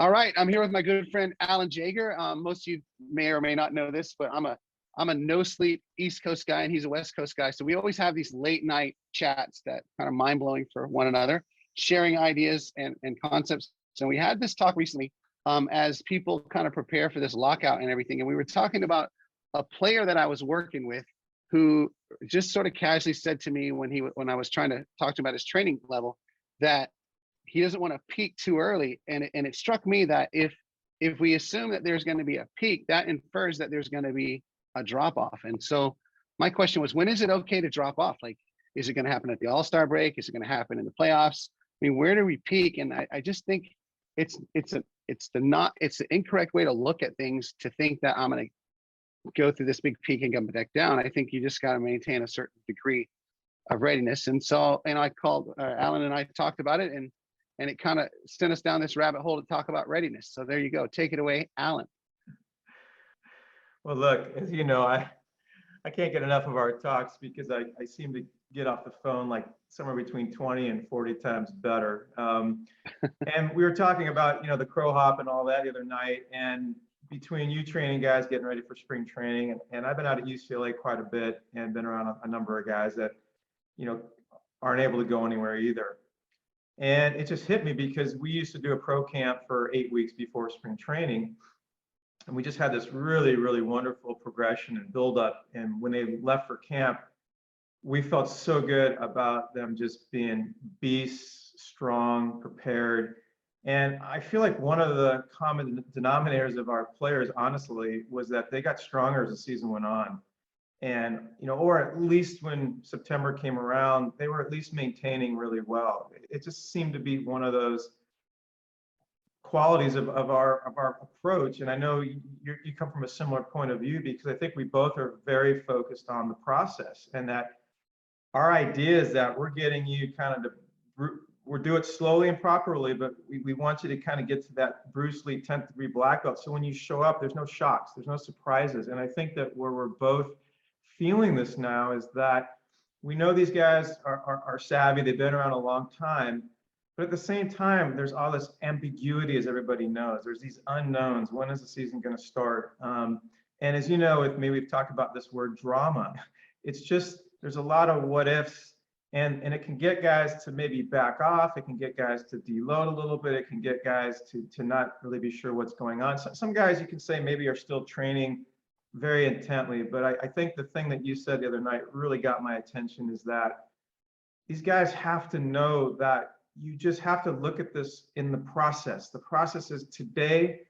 All right, I'm here with my good friend Alan Jaeger. Most of you may or may not know this, but I'm a no sleep East Coast guy and he's a West Coast guy. So we always have these late night chats that kind of mind blowing for one another, sharing ideas and concepts. And we had this talk recently as people kind of prepare for this lockout and everything. And we were talking about a player that I was working with who just sort of casually said to me when I was trying to talk to him about his training level that he doesn't want to peak too early. And it struck me that if we assume that there's going to be a peak, that infers that there's going to be a drop off. And so my question was, when is it okay to drop off? Like, is it going to happen at the All-Star break? Is it going to happen in the playoffs? I mean, where do we peak? And I just think it's the incorrect way to look at things to think that I'm going to go through this big peak and come back down. I think you just got to maintain a certain degree of readiness. And so, I called Alan and I talked about it, and it kind of sent us down this rabbit hole to talk about readiness. So there you go. Take it away, Alan. Well, look, as you know, I can't get enough of our talks because I seem to get off the phone like somewhere between 20 and 40 times better. And we were talking about, the crow hop and all that the other night. And between you training guys getting ready for spring training, and I've been out at UCLA quite a bit and been around a number of guys that, aren't able to go anywhere either. And it just hit me because we used to do a pro camp for 8 weeks before spring training. And we just had this really, really wonderful progression and build up. And when they left for camp, we felt so good about them just being beasts, strong, prepared. And I feel like one of the common denominators of our players, honestly, was that they got stronger as the season went on. And, or at least when September came around, they were at least maintaining really well. It just seemed to be one of those qualities of our approach. And I know you come from a similar point of view, because I think we both are very focused on the process, and that our idea is that we're getting you kind of we'll do it slowly and properly, but we want you to kind of get to that Bruce Lee 10th degree black belt. So when you show up, there's no shocks, there's no surprises. And I think that where we're both feeling this now is that we know these guys are savvy, they've been around a long time, but at the same time, there's all this ambiguity, as everybody knows. There's these unknowns. When is the season going to start? And as you know, with me, we've talked about this word drama. It's just, there's a lot of what ifs, and it can get guys to maybe back off. It can get guys to deload a little bit. It can get guys to not really be sure what's going on. So some guys, you can say, maybe are still training very intently, but I think the thing that you said the other night really got my attention, is that these guys have to know that you just have to look at this in the process. The process is today.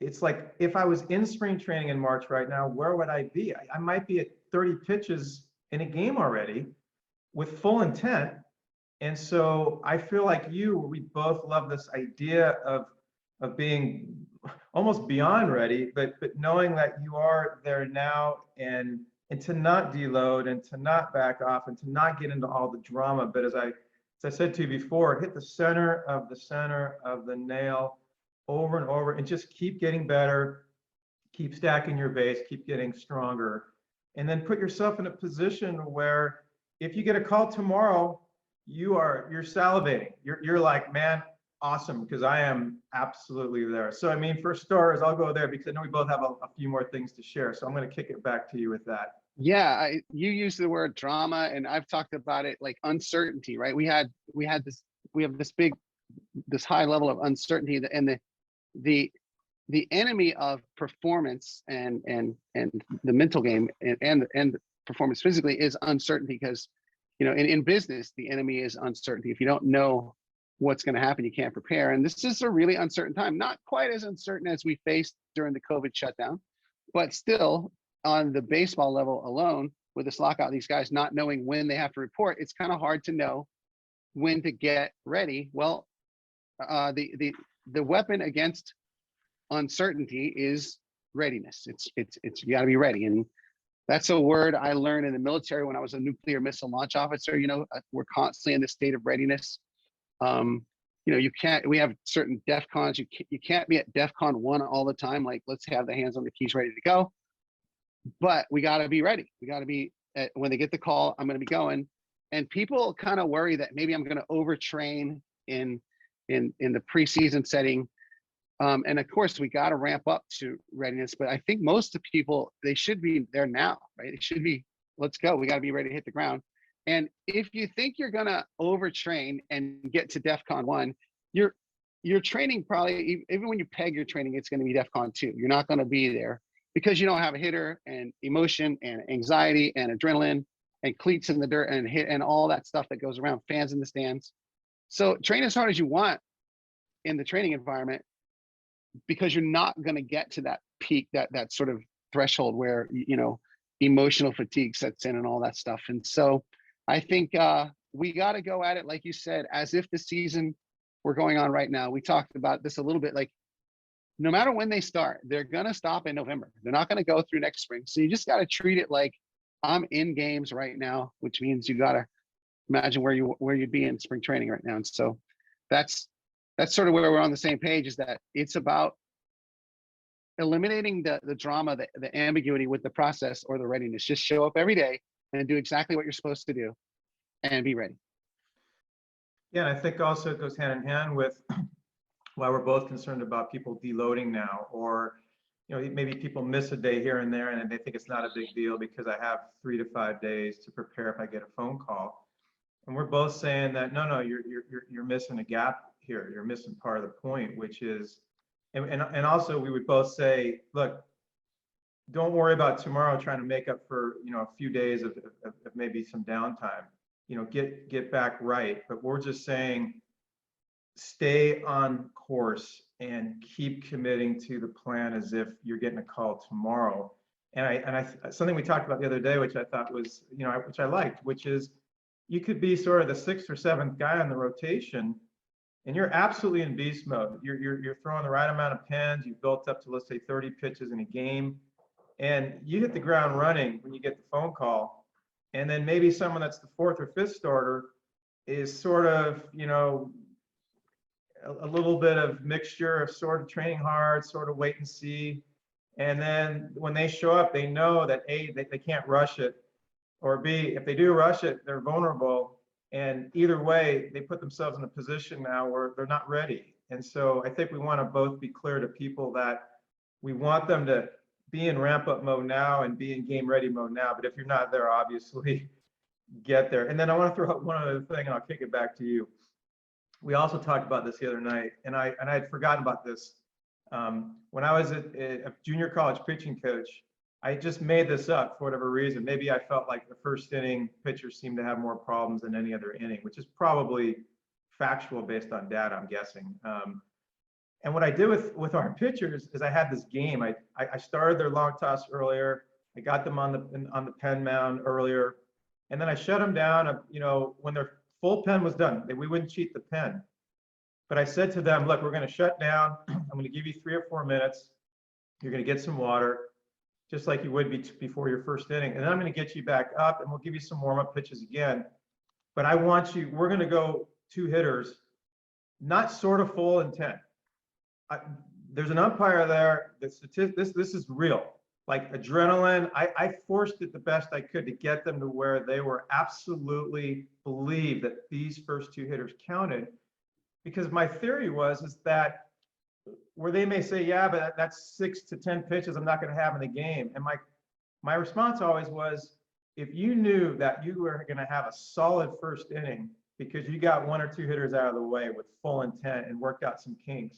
It's like, if I was in spring training in March right now, where would I be? I might be at 30 pitches in a game already with full intent. And so I feel like we both love this idea of being almost beyond ready, but knowing that you are there now, and to not deload and to not back off and to not get into all the drama. But as I said to you before, hit the center of the nail over and over, and just keep getting better, keep stacking your base, keep getting stronger, and then put yourself in a position where if you get a call tomorrow, you're salivating. You're like, man, awesome, because I am absolutely there. So, I mean, for starters, I'll go there because I know we both have a few more things to share. So I'm going to kick it back to you with that. Yeah, you used the word drama, and I've talked about it like uncertainty, right? We have this high level of uncertainty, and the enemy of performance and the mental game and performance physically is uncertainty, because in business, the enemy is uncertainty. If you don't know what's going to happen, you can't prepare. And this is a really uncertain time, not quite as uncertain as we faced during the COVID shutdown, but still, on the baseball level alone, with this lockout, these guys not knowing when they have to report, it's kind of hard to know when to get ready. Well, the weapon against uncertainty is readiness. It's you got to be ready, and that's a word I learned in the military when I was a nuclear missile launch officer. We're constantly in the state of readiness. We have certain DEFCONs. You can't be at DEFCON 1 all the time. Like, let's have the hands on the keys ready to go. But we got to be ready. We got to be, when they get the call, I'm going to be going. And people kind of worry that maybe I'm going to overtrain in the preseason setting. And of course, we got to ramp up to readiness. But I think most of the people, they should be there now, right? It should be, let's go. We got to be ready to hit the ground. And if you think you're gonna overtrain and get to DEFCON 1, your training probably, even when you peg your training, it's going to be DEFCON 2. You're not going to be there because you don't have a hitter and emotion and anxiety and adrenaline and cleats in the dirt and hit and all that stuff that goes around, fans in the stands. So train as hard as you want in the training environment, because you're not going to get to that peak, that sort of threshold where, emotional fatigue sets in and all that stuff. And so I think we got to go at it, like you said, as if the season we're going on right now. We talked about this a little bit, like no matter when they start, they're going to stop in November. They're not going to go through next spring. So you just got to treat it like I'm in games right now, which means you got to imagine where you'd be in spring training right now. And so that's sort of where we're on the same page, is that it's about eliminating the drama, the ambiguity with the process or the readiness. Just show up every day and do exactly what you're supposed to do and be ready. Yeah, and I think also it goes hand in hand with why we're both concerned about people deloading now, or maybe people miss a day here and there and they think it's not a big deal because I have 3 to 5 days to prepare if I get a phone call. And we're both saying that no, you're missing a gap here. You're missing part of the point, which is, and also we would both say, look, don't worry about tomorrow trying to make up for a few days of maybe some downtime. Get back right. But we're just saying, stay on course and keep committing to the plan as if you're getting a call tomorrow. And I something we talked about the other day, which I thought was, which I liked, which is you could be sort of the 6th or 7th guy on the rotation, and you're absolutely in beast mode. You're throwing the right amount of pins. You've built up to, let's say, 30 pitches in a game, and you hit the ground running when you get the phone call. And then maybe someone that's the 4th or 5th starter is sort of, a little bit of mixture of sort of training hard, sort of wait and see. And then when they show up, they know that A, they can't rush it, or B, if they do rush it, they're vulnerable. And either way, they put themselves in a position now where they're not ready. And so I think we want to both be clear to people that we want them to be in ramp up mode now and be in game ready mode now. But if you're not there, obviously get there. And then I want to throw out one other thing, and I'll kick it back to you. We also talked about this the other night, and I had forgotten about this. When I was a junior college pitching coach, I just made this up for whatever reason. Maybe I felt like the first inning pitchers seemed to have more problems than any other inning, which is probably factual based on data, I'm guessing. And what I did with our pitchers is I had this game. I started their long toss earlier. I got them on the pen mound earlier, and then I shut them down. When their full pen was done, we wouldn't cheat the pen. But I said to them, look, we're going to shut down. I'm going to give you 3 or 4 minutes. You're going to get some water, just like you would be before your first inning. And then I'm going to get you back up, and we'll give you some warm-up pitches again. But we're going to go 2 hitters, not sort of full intent. There's an umpire there. This is real. Like adrenaline, I forced it the best I could to get them to where they were absolutely believe that these first 2 hitters counted. Because my theory is that where they may say, yeah, but that's 6 to 10 pitches I'm not going to have in the game. And my response always was, if you knew that you were going to have a solid first inning because you got 1 or 2 hitters out of the way with full intent and worked out some kinks,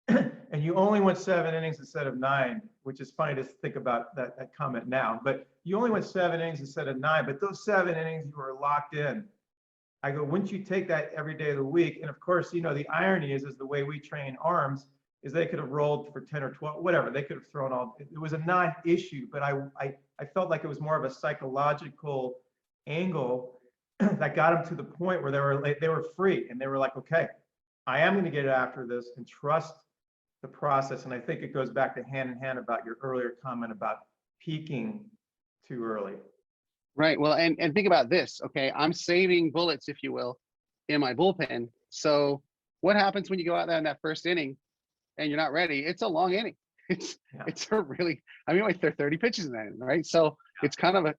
and you only went 7 innings instead of 9, which is funny to think about that comment now, but you only went 7 innings instead of 9, but those 7 innings you were locked in. I go, wouldn't you take that every day of the week? And of course, the irony is the way we train arms is they could have rolled for 10 or 12, whatever. They could have thrown all, it was a non-issue, but I felt like it was more of a psychological angle that got them to the point where they were free, and they were like, okay, I am going to get after this and trust the process. And I think it goes back to hand in hand about your earlier comment about peaking too early. Right. Well, and think about this. Okay, I'm saving bullets, if you will, in my bullpen. So what happens when you go out there in that first inning and you're not ready? It's a long inning. It's a really, like there are 30 pitches in that inning, right? So it's kind of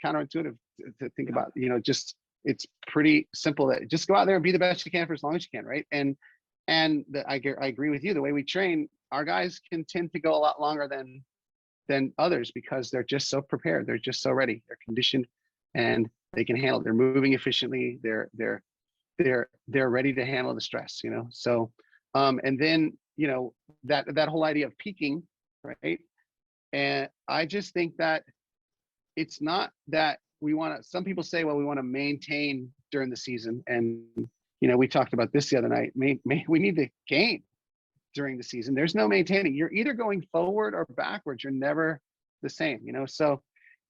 counterintuitive to think about. Just it's pretty simple that just go out there and be the best you can for as long as you can, right? And I agree with you. The way we train, our guys can tend to go a lot longer than others because they're just so prepared. They're just so ready. They're conditioned, and they can handle it. They're moving efficiently. They're ready to handle the stress. So, and then that whole idea of peaking, right? And I just think that it's not that we want to. Some people say, well, we want to maintain during the season, and we talked about this the other night. We need to gain during the season. There's no maintaining. You're either going forward or backwards. You're never the same. So,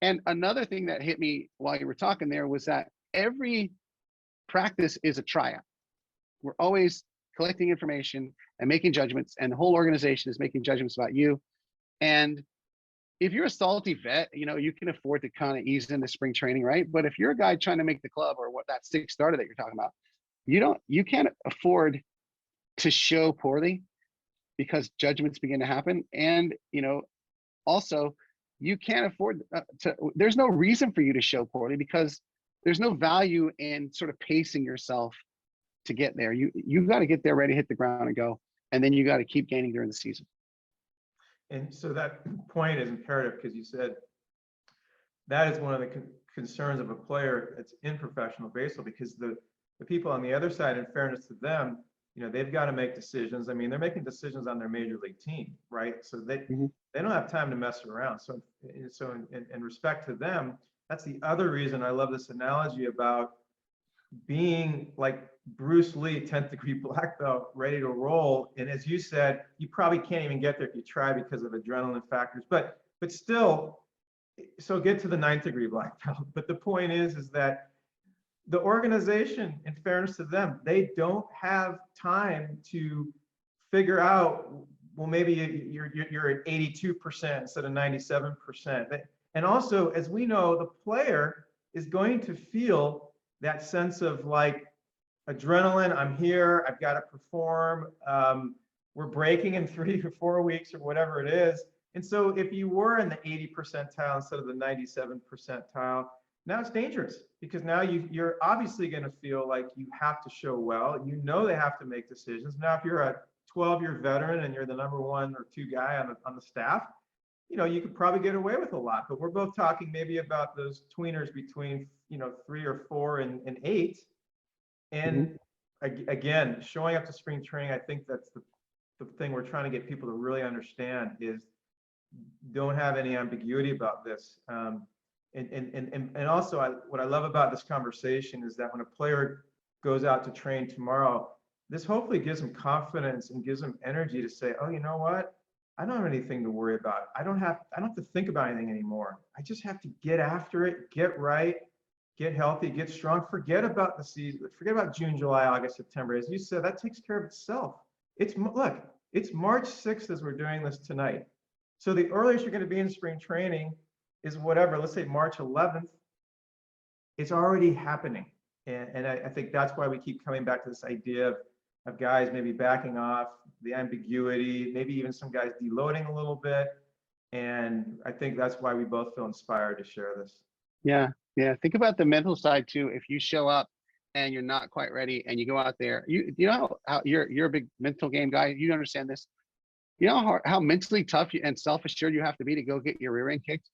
and another thing that hit me while you were talking there was that every practice is a tryout. We're always collecting information and making judgments, and the whole organization is making judgments about you. And if you're a salty vet, you can afford to kind of ease into spring training, right? But if you're a guy trying to make the club, or what that sixth starter that you're talking about, you can't afford to show poorly, because judgments begin to happen. And also, you can't afford there's no reason for you to show poorly, because there's no value in sort of pacing yourself to get there. You've got to get there ready to hit the ground and go, and then you got to keep gaining during the season. And so that point is imperative, because you said that is one of the concerns of a player that's in professional baseball, because the people on the other side, in fairness to them, they've got to make decisions. I mean, they're making decisions on their major league team, right? So they don't have time to mess around. So in respect to them, that's the other reason I love this analogy about being like Bruce Lee, 10th degree black belt, ready to roll. And as you said, you probably can't even get there if you try, because of adrenaline factors, but still, so get to the 9th degree black belt. But the point is that the organization, in fairness to them, they don't have time to figure out, well, maybe you're at 82% instead of 97%. And also, as we know, the player is going to feel that sense of like adrenaline. I'm here, I've got to perform. We're breaking in 3 or 4 weeks or whatever it is. And so if you were in the 80 percentile instead of the 97 percentile, now it's dangerous, because now you're obviously going to feel like you have to show well. They have to make decisions. Now, if you're a 12-year veteran and you're the number 1 or 2 guy on the staff, you could probably get away with a lot. But we're both talking maybe about those tweeners between 3 or 4 and 8. And again, showing up to spring training, I think that's the thing we're trying to get people to really understand is, don't have any ambiguity about this. And also, what I love about this conversation is that when a player goes out to train tomorrow, this hopefully gives them confidence and gives them energy to say, oh, you know what? I don't have anything to worry about. I don't have to think about anything anymore. I just have to get after it, get right, get healthy, get strong. Forget about the season. Forget about June, July, August, September. As you said, that takes care of itself. It's March 6th as we're doing this tonight. So the earliest you're going to be in spring training is whatever, let's say March 11th. It's already happening. And I think that's why we keep coming back to this idea of guys maybe backing off, the ambiguity, maybe even some guys deloading a little bit. And I think that's why we both feel inspired to share this. Yeah. Think about the mental side too. If you show up and you're not quite ready and you go out there, you know how you're a big mental game guy. You understand this. You know how mentally tough and self-assured you have to be to go get your rear end kicked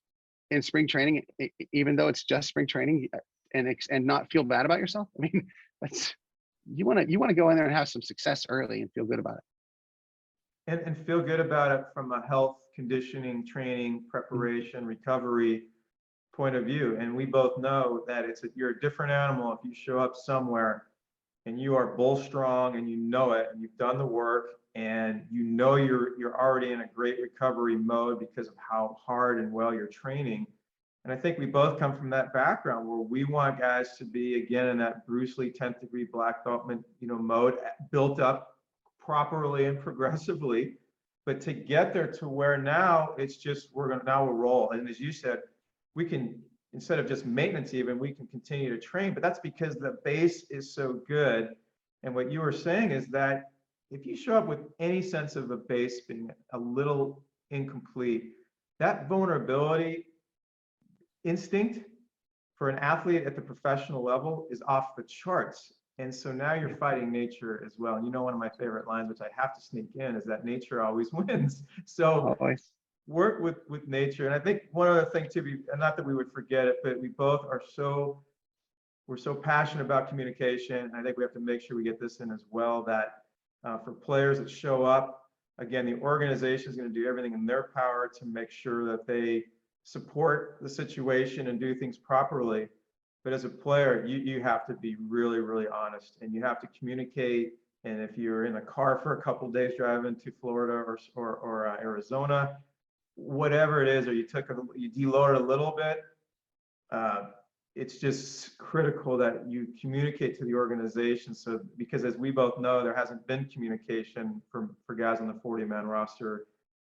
in spring training, even though it's just spring training, and not feel bad about yourself. I mean, you want to go in there and have some success early and feel good about it. And feel good about it from a health, conditioning, training, preparation, recovery point of view. And we both know that you're a different animal if you show up somewhere and you are bull strong and you know it, and you've done the work, and you're already in a great recovery mode because of how hard and well you're training. And I think we both come from that background where we want guys to be, again, in that Bruce Lee 10th degree black belt mode, built up properly and progressively. But to get there to where now it's just we'll roll. And as you said, we can, instead of just maintenance even, we can continue to train. But that's because the base is so good. And what you were saying is that if you show up with any sense of the base being a little incomplete, that vulnerability instinct for an athlete at the professional level is off the charts. And so now you're fighting nature as well. And you know, one of my favorite lines, which I have to sneak in, is that nature always wins. So Always. work with nature. And I think one other thing too, and not that we would forget it, but we both are we're so passionate about communication. And I think we have to make sure we get this in as well, that for players that show up, again, the organization is going to do everything in their power to make sure that they support the situation and do things properly. But as a player, you have to be really, really honest, and you have to communicate. And if you're in a car for a couple of days driving to Florida or Arizona, whatever it is, or you deload a little bit, it's just critical that you communicate to the organization. So, because as we both know, there hasn't been communication for guys on the 40-man roster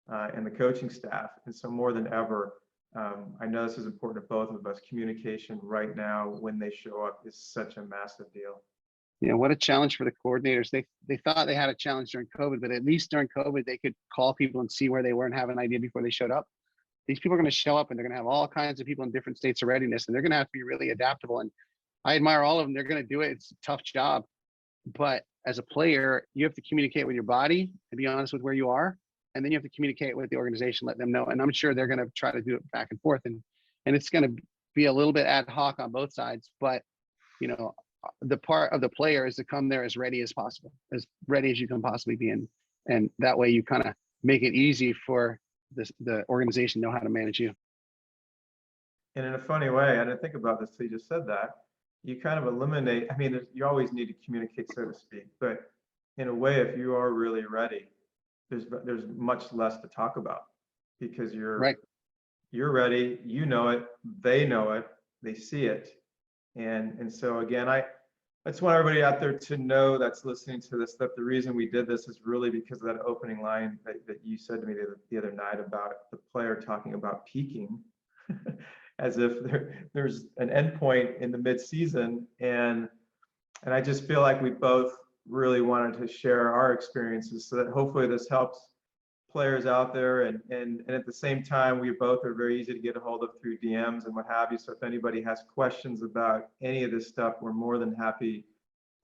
and the coaching staff. And so more than ever, I know this is important to both of us. Communication right now when they show up is such a massive deal. Yeah, what a challenge for the coordinators. They thought they had a challenge during COVID, but at least during COVID, they could call people and see where they were and have an idea before they showed up. These people are going to show up and they're going to have all kinds of people in different states of readiness, and they're going to have to be really adaptable. And I admire all of them. They're going to do it. It's a tough job. But as a player, you have to communicate with your body and be honest with where you are. And then you have to communicate with the organization, let them know. And I'm sure they're going to try to do it back and forth. And it's going to be a little bit ad hoc on both sides. But, you know, the part of the player is to come there as ready as possible, as ready as you can possibly be. And that way you kind of make it easy for the organization know how to manage you. And in a funny way, I didn't think about this till you just said that, you kind of eliminate, I mean, you always need to communicate, so to speak, but in a way, if you are really ready, there's much less to talk about, because you're ready, you know it, they know it, they see it. And so again, I just want everybody out there to know that's listening to this, that the reason we did this is really because of that opening line that you said to me the other night about the player talking about peaking as if there's an endpoint in the mid-season. And I just feel like we both really wanted to share our experiences so that hopefully this helps players out there. And at the same time, we both are very easy to get a hold of through DMs and what have you. So if anybody has questions about any of this stuff, we're more than happy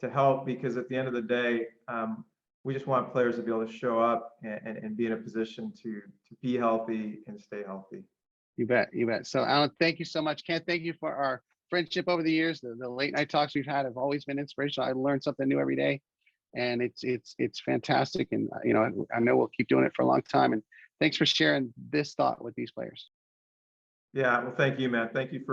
to help, because at the end of the day, we just want players to be able to show up and be in a position to be healthy and stay healthy. You bet. You bet. So Alan, thank you so much. Can't thank you for our friendship over the years. The late night talks we've had have always been inspirational. I learn something new every day, and it's fantastic. And you know, I know we'll keep doing it for a long time. And thanks for sharing this thought with these players. Yeah, well, thank you, man. Thank you for